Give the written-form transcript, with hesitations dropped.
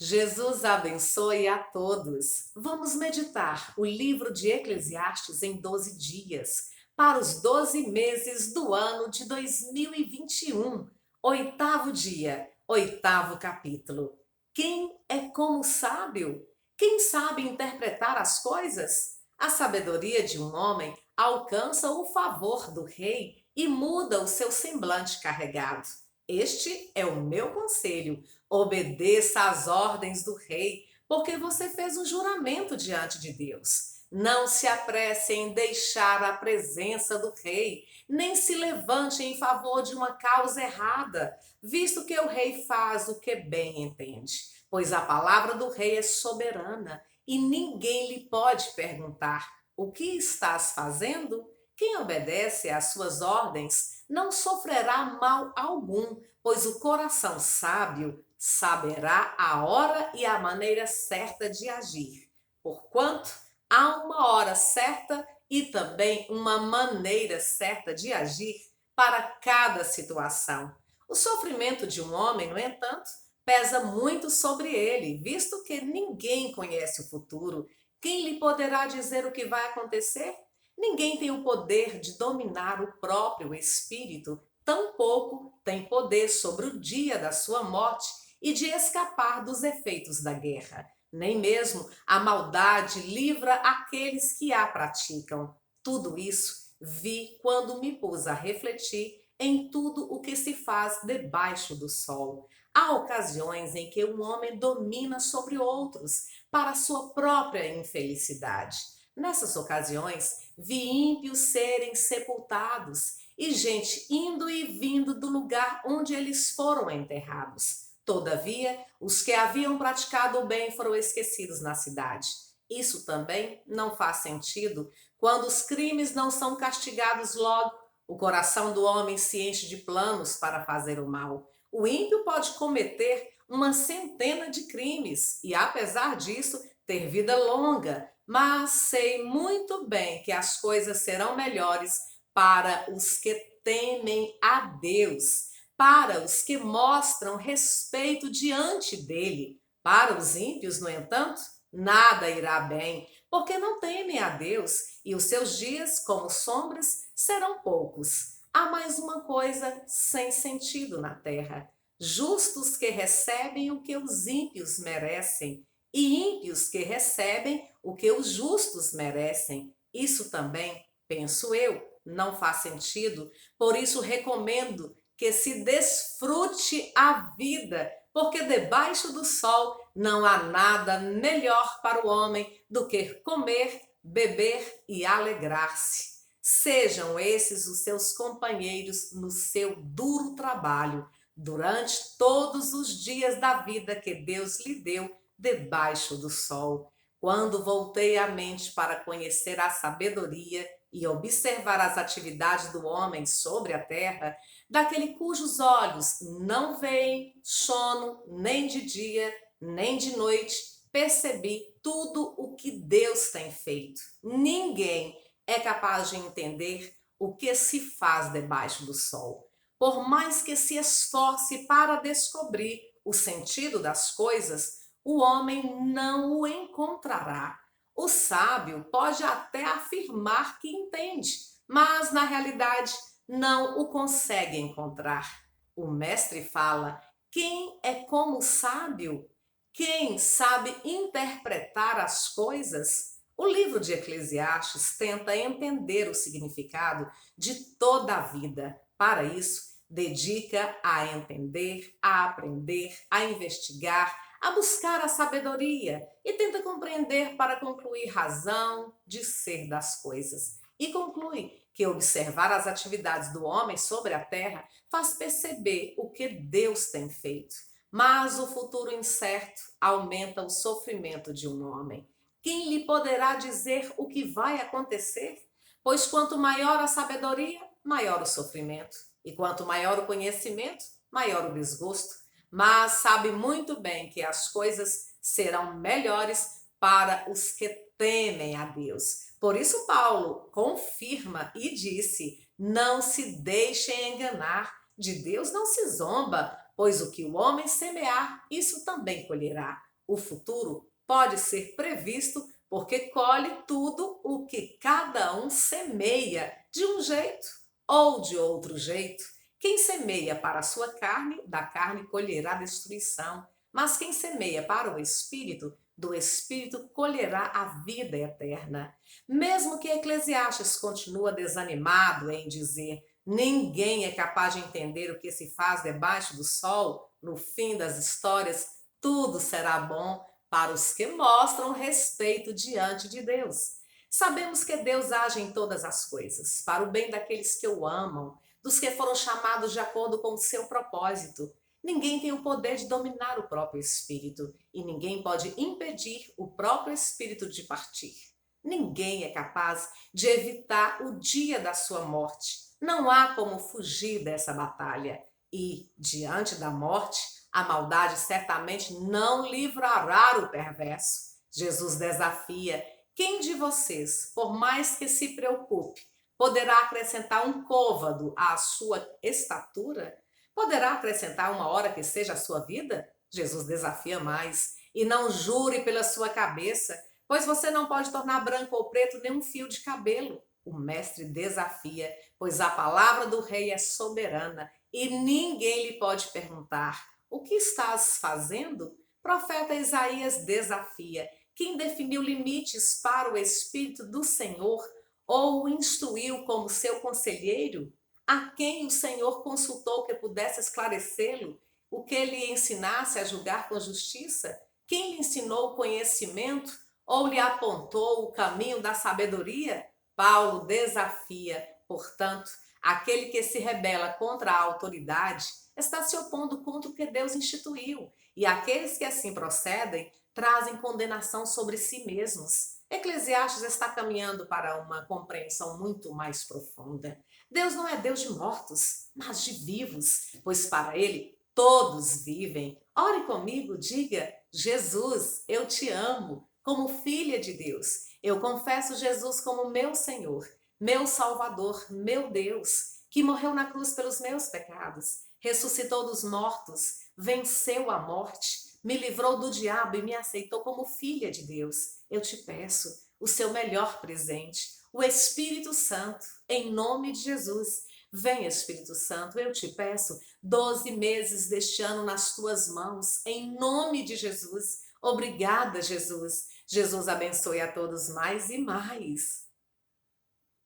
Jesus abençoe a todos. Vamos meditar o livro de Eclesiastes em 12 dias, para os 12 meses do ano de 2021. Oitavo dia, oitavo capítulo. Quem é como sábio? Quem sabe interpretar as coisas? A sabedoria de um homem alcança o favor do rei e muda o seu semblante carregado. Este é o meu conselho. Obedeça às ordens do rei, porque você fez um juramento diante de Deus. Não se apresse em deixar a presença do rei, nem se levante em favor de uma causa errada, visto que o rei faz o que bem entende. Pois a palavra do rei é soberana e ninguém lhe pode perguntar: o que estás fazendo? Quem obedece às suas ordens não sofrerá mal algum, pois o coração sábio saberá a hora e a maneira certa de agir. Porquanto há uma hora certa e também uma maneira certa de agir para cada situação. O sofrimento de um homem, no entanto, pesa muito sobre ele, visto que ninguém conhece o futuro. Quem lhe poderá dizer o que vai acontecer? Ninguém tem o poder de dominar o próprio espírito, tampouco tem poder sobre o dia da sua morte e de escapar dos efeitos da guerra. Nem mesmo a maldade livra aqueles que a praticam. Tudo isso vi quando me pus a refletir em tudo o que se faz debaixo do sol. Há ocasiões em que um homem domina sobre outros para sua própria infelicidade. Nessas ocasiões, vi ímpios serem sepultados e gente indo e vindo do lugar onde eles foram enterrados. Todavia, os que haviam praticado o bem foram esquecidos na cidade. Isso também não faz sentido quando os crimes não são castigados logo. O coração do homem se enche de planos para fazer o mal. O ímpio pode cometer uma centena de crimes e, apesar disso, ter vida longa, mas sei muito bem que as coisas serão melhores para os que temem a Deus, para os que mostram respeito diante dele. Para os ímpios, no entanto, nada irá bem, porque não temem a Deus e os seus dias, como sombras, serão poucos. Há mais uma coisa sem sentido na terra: justos que recebem o que os ímpios merecem e ímpios que recebem o que os justos merecem. Isso também, penso eu, não faz sentido. Por isso recomendo que se desfrute a vida, porque debaixo do sol não há nada melhor para o homem do que comer, beber e alegrar-se. Sejam esses os seus companheiros no seu duro trabalho, durante todos os dias da vida que Deus lhe deu debaixo do sol. Quando voltei a mente para conhecer a sabedoria e observar as atividades do homem sobre a terra, daquele cujos olhos não veem sono nem de dia, nem de noite, percebi tudo o que Deus tem feito. Ninguém é capaz de entender o que se faz debaixo do sol. Por mais que se esforce para descobrir o sentido das coisas, o homem não o encontrará. O sábio pode até afirmar que entende, mas na realidade não o consegue encontrar. O mestre fala: quem é como o sábio? Quem sabe interpretar as coisas? O livro de Eclesiastes tenta entender o significado de toda a vida. Para isso, dedica a entender, a aprender, a investigar, a buscar a sabedoria e tenta compreender para concluir razão de ser das coisas. E conclui que observar as atividades do homem sobre a terra faz perceber o que Deus tem feito. Mas o futuro incerto aumenta o sofrimento de um homem. Quem lhe poderá dizer o que vai acontecer? Pois quanto maior a sabedoria, maior o sofrimento. E quanto maior o conhecimento, maior o desgosto. Mas sabe muito bem que as coisas serão melhores para os que temem a Deus. Por isso, Paulo confirma e disse: não se deixem enganar, de Deus não se zomba, pois o que o homem semear, isso também colherá. O futuro pode ser previsto porque colhe tudo o que cada um semeia, de um jeito ou de outro jeito. Quem semeia para a sua carne, da carne colherá destruição, mas quem semeia para o Espírito, do Espírito colherá a vida eterna. Mesmo que Eclesiastes continua desanimado em dizer ninguém é capaz de entender o que se faz debaixo do sol, no fim das histórias, tudo será bom para os que mostram respeito diante de Deus. Sabemos que Deus age em todas as coisas, para o bem daqueles que o amam, dos que foram chamados de acordo com o seu propósito. Ninguém tem o poder de dominar o próprio espírito e ninguém pode impedir o próprio espírito de partir. Ninguém é capaz de evitar o dia da sua morte. Não há como fugir dessa batalha. E, diante da morte, a maldade certamente não livrará o perverso. Jesus desafia: quem de vocês, por mais que se preocupe, poderá acrescentar um côvado à sua estatura? Poderá acrescentar uma hora que seja a sua vida? Jesus desafia mais: e não jure pela sua cabeça, pois você não pode tornar branco ou preto nenhum fio de cabelo. O mestre desafia, pois a palavra do rei é soberana e ninguém lhe pode perguntar: o que estás fazendo? Profeta Isaías desafia: quem definiu limites para o Espírito do Senhor ou o instruiu como seu conselheiro? A quem o Senhor consultou que pudesse esclarecê-lo? O que lhe ensinasse a julgar com justiça? Quem lhe ensinou o conhecimento ou lhe apontou o caminho da sabedoria? Paulo desafia, portanto, aquele que se rebela contra a autoridade está se opondo contra o que Deus instituiu, e aqueles que assim procedem trazem condenação sobre si mesmos. Eclesiastes está caminhando para uma compreensão muito mais profunda. Deus não é Deus de mortos, mas de vivos, pois para ele todos vivem. Ore comigo, diga: Jesus, eu te amo, como filha de Deus. Eu confesso Jesus como meu Senhor, meu Salvador, meu Deus, que morreu na cruz pelos meus pecados, ressuscitou dos mortos, venceu a morte, me livrou do diabo e me aceitou como filha de Deus. Eu te peço o seu melhor presente, o Espírito Santo, em nome de Jesus. Vem, Espírito Santo, eu te peço, 12 meses deste ano nas tuas mãos, em nome de Jesus. Obrigada, Jesus. Jesus abençoe a todos mais e mais.